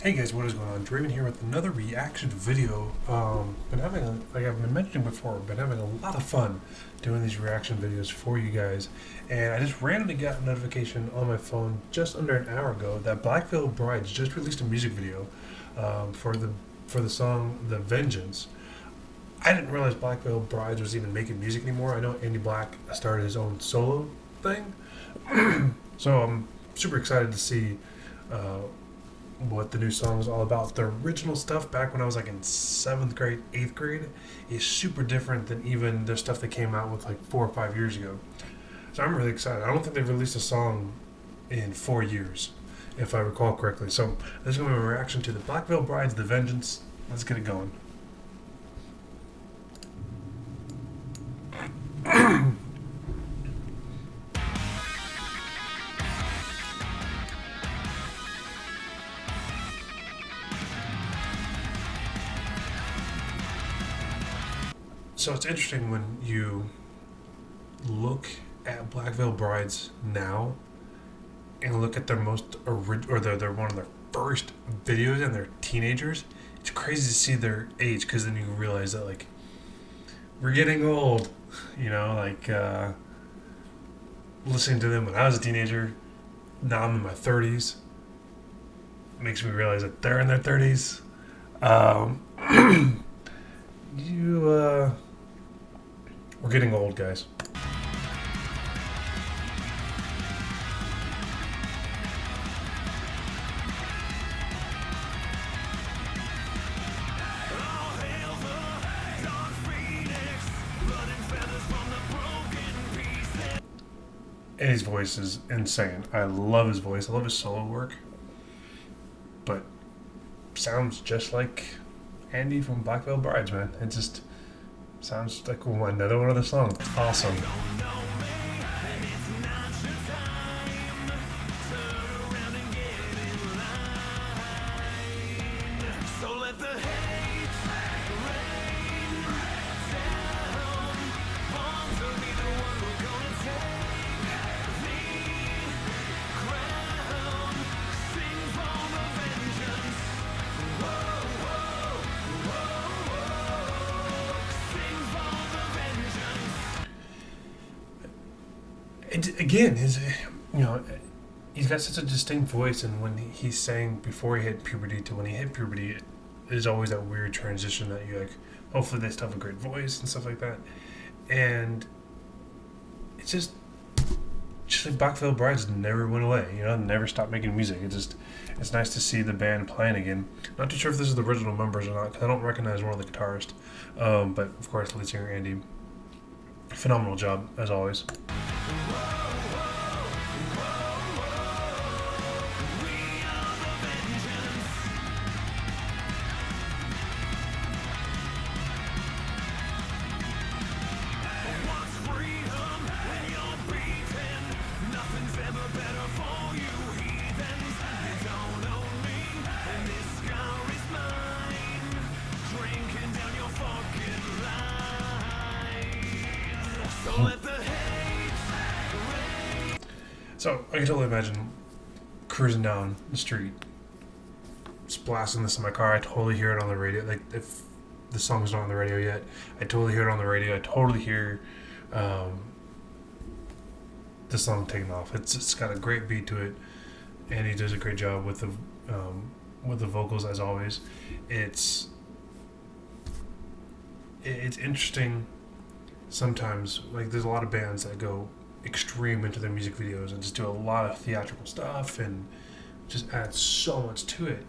Hey guys, what is going on? Draven here with another reaction video. Like I've been mentioning before, been having a lot of fun doing these reaction videos for you guys, and I just randomly got a notification on my phone just under an hour ago that Black Veil Brides just released a music video for the song "The Vengeance." I didn't realize Black Veil Brides was even making music anymore. I know Andy Black started his own solo thing, so I'm super excited to see. What the new song is all about. The original stuff back when I was like in 7th grade, 8th grade is super different than even the stuff that came out with like 4 or 5 years ago. So I'm really excited. I don't think they've released a song in 4 years, if I recall correctly. So this is going to be a reaction to the Black Veil Brides, The Vengeance. Let's get it going. So it's interesting when you look at Black Veil Brides now and look at their most or their one of their first videos and they're teenagers. It's crazy to see their age because then you realize that like we're getting old, listening to them when I was a teenager. Now I'm in my 30s. Makes me realize that they're in their 30s. We're getting old, guys. And his voice is insane. I love his voice. I love his solo work. But sounds just like Andy from Black Veil Brides, man. It just sounds like another one of the songs. It's awesome. Again, he's got such a distinct voice, and when he's saying before he hit puberty to when he hit puberty, there's always that weird transition that you like. Hopefully, they still have a great voice and stuff like that, and it's just like Black Veil Brides never went away. Never stopped making music. It's nice to see the band playing again. Not too sure if this is the original members or not because I don't recognize one of the guitarists, but of course, lead singer Andy. Phenomenal job as always. So I can totally imagine cruising down the street, just blasting this in my car. I totally hear it on the radio. Like if the song's not on the radio yet, I totally hear it on the radio. I totally hear the song taking off. It's got a great beat to it, and he does a great job with the vocals as always. It's interesting. Sometimes, like there's a lot of bands that go extreme into their music videos and just do a lot of theatrical stuff and just add so much to it.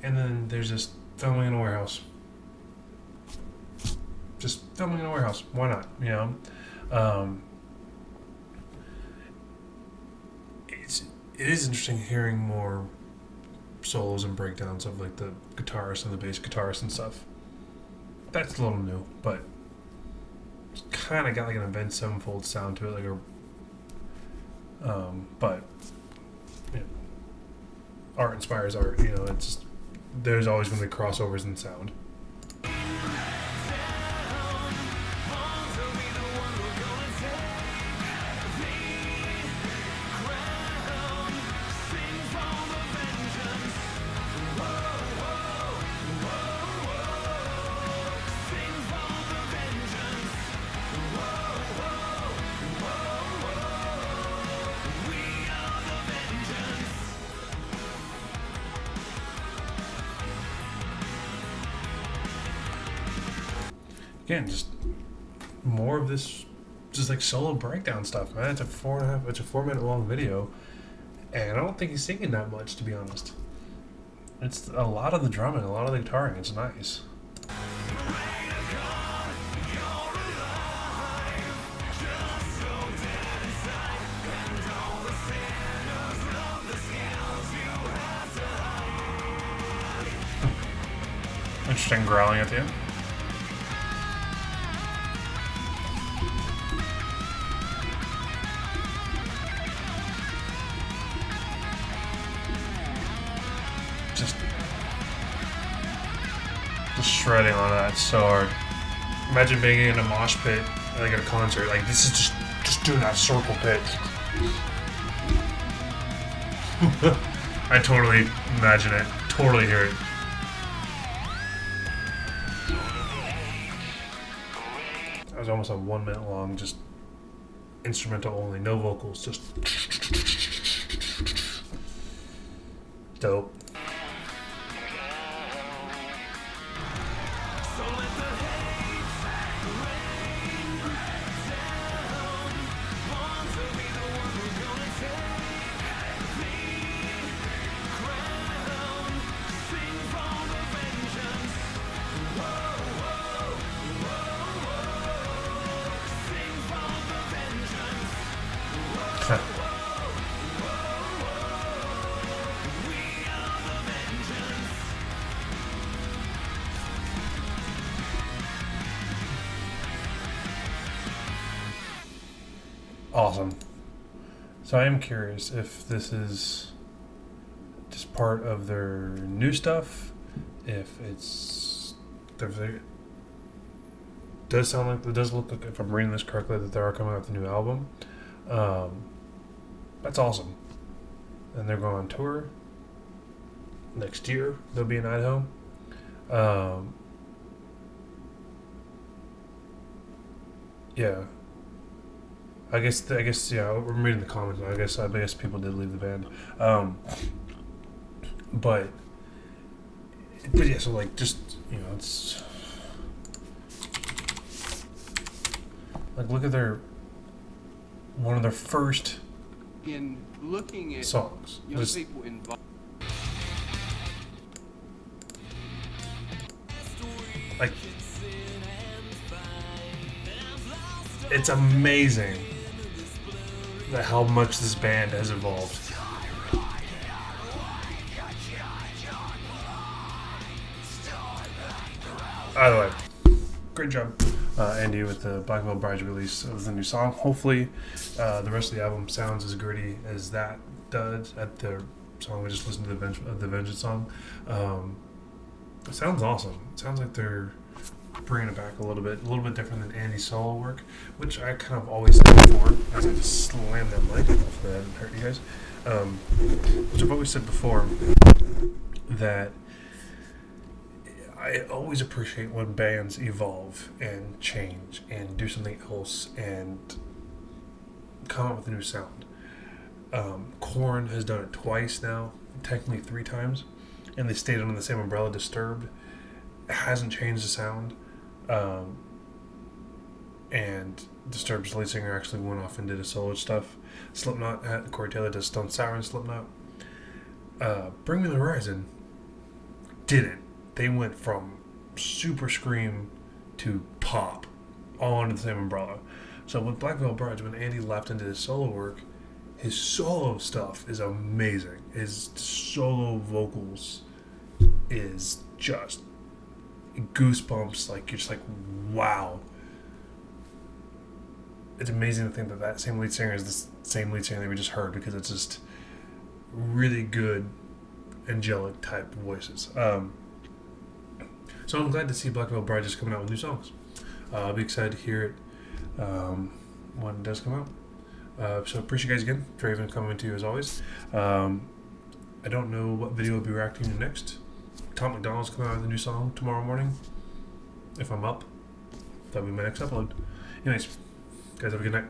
And then there's just filming in a warehouse. Just filming in a warehouse. Why not? It is interesting hearing more solos and breakdowns of like the guitarist and the bass guitarist and stuff. That's a little new, but it's kind of got like an Avenged Sevenfold sound to it, like a but art inspires art. It's just, there's always going to be crossovers in sound. again, just more of this, just like solo breakdown stuff, man. It's a 4 minute long video, and I don't think he's singing that much, to be honest. It's a lot of the drumming, a lot of the guitaring. It's nice. Interesting growling at the end. Just shredding on that so hard. Imagine being in a mosh pit, like at a concert. Like this is just doing that circle pitch. I totally imagine it. Totally hear it. That was almost a 1 minute long, just instrumental only, no vocals, just dope. Awesome. So I am curious if this is just part of their new stuff, if it's does sound like it does look like, if I'm reading this correctly, that they are coming out with a new album. That's awesome. And they're going on tour next year. They'll be in Idaho. Yeah. I guess yeah. I'm reading the comments. I guess people did leave the band. But yeah. So like, just it's like, look at one of their first in looking at songs. Young people involved. Like, it's amazing how much this band has evolved. By the way, great job, Andy, with the Black Veil Bride's release of the new song. Hopefully, the rest of the album sounds as gritty as that does at the song we just listened to, the Vengeance song. It sounds awesome. It sounds like they're bringing it back a little bit different than Andy's solo work, which I kind of always said before, as I just slammed that mic. Hopefully that didn't hurt you guys. Which I've always said before, that I always appreciate when bands evolve and change and do something else and come up with a new sound. Korn has done it twice now, technically 3 times, and they stayed under the same umbrella. Disturbed hasn't changed the sound, and Disturbed's lead singer actually went off and did a solo stuff. Slipknot, Corey Taylor does Stone Sour and Slipknot. Bring Me the Horizon didn't. They went from super scream to pop, all under the same umbrella. So with Black Veil Brides, when Andy left into his solo work, his solo stuff is amazing. His solo vocals is just goosebumps. Like, you're just like, wow. It's amazing to think that that same lead singer is the same lead singer that we just heard, because it's just really good, angelic type voices. So I'm glad to see Black Veil Bride just coming out with new songs. I'll be excited to hear it when it does come out. So appreciate you guys again. Draven coming to you as always. I don't know what video I'll be reacting to next. Tom McDonald's coming out with a new song tomorrow morning. If I'm up, that'll be my next upload. Anyways, guys, have a good night.